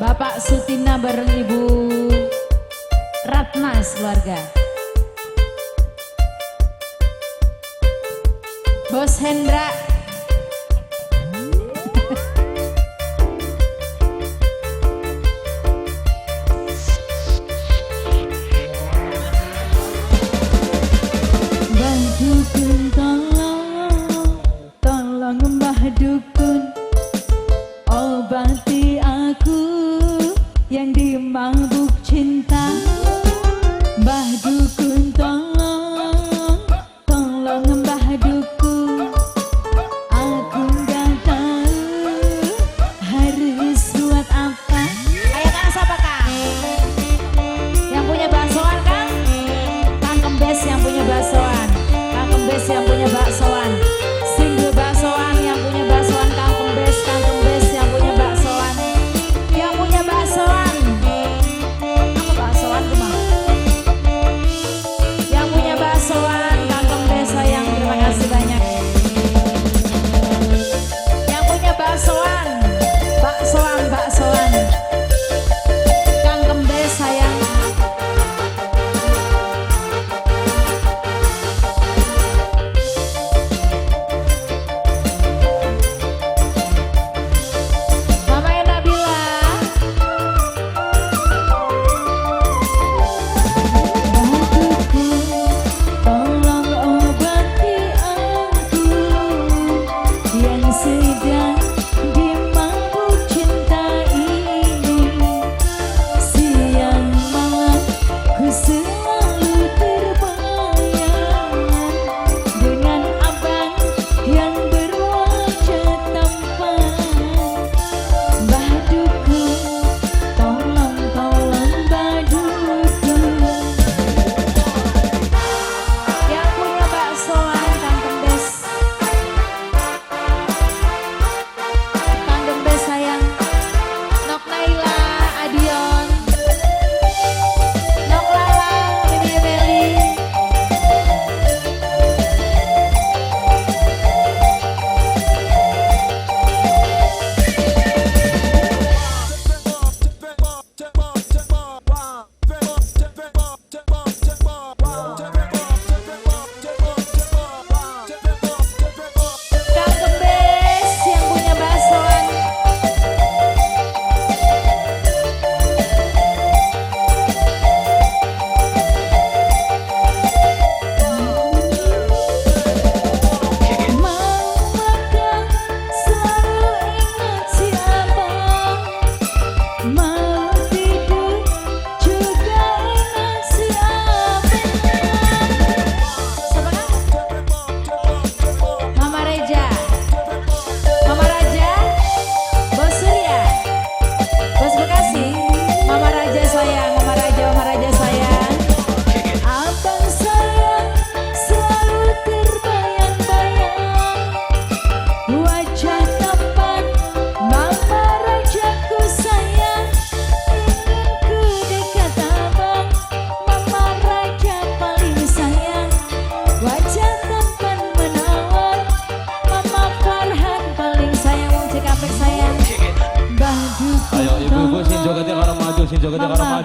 Bapak Sutina bareng Ibu Ratna keluarga. Bos Hendra. Mbah Dukun tolong Mbah Dukun, obati aku yang dimabuk cinta. Mbah Dukun tolong Mbah Dukun, aku nggak tahu harus buat apa. Ayo Kang, siapa Kang? Yang punya baksoan Kang? Kang Kembes yang punya baksoan. Kang Kembes yang punya baksoan. Single baksoan yang punya baksoan Kang Kembes. Kang Kembes yang punya baksoan. Yang punya baksoan. Apa baksoan rumah? Yang punya baksoan Kang Kembes sayang, terima kasih banyak. Yang punya baksoan, baksoan Kang Kembes sayang.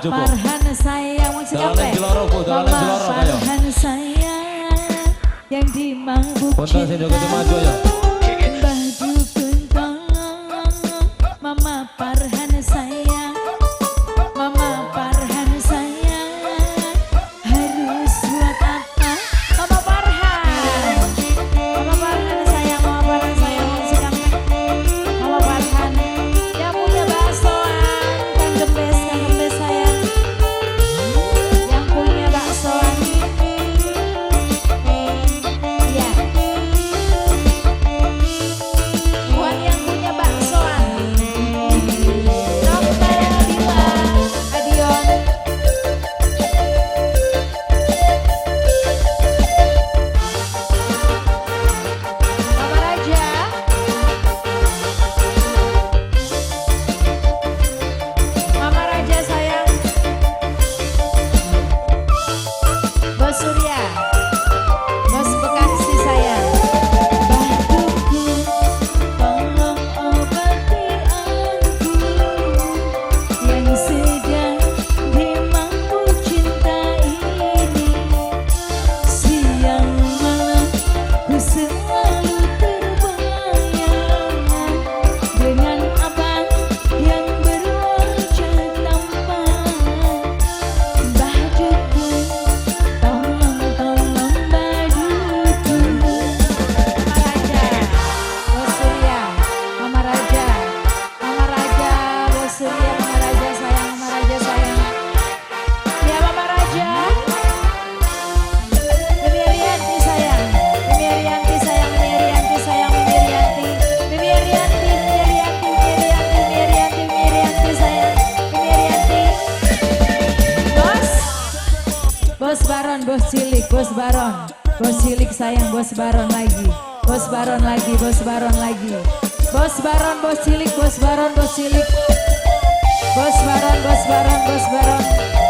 Mama Farhan sayang, Mama Farhan sayang yang dimabuk cinta. Mbah Dukun tolong, Mama Farhan sayang, Mama Farhan sayang, harus buat apa? Mama Farhan sayang, Mama Farhan sayang, Mama Farhan yang punya baksoan Kang Kembes sayang, yang punya baksoan. Ya. bos cilik, bos baron. Bos cilik sayang, bos baron lagi. Bos baron lagi, bos baron lagi. Bos baron, bos cilik, bos baron, bos cilik. Bos baron, bos baron, bos baron.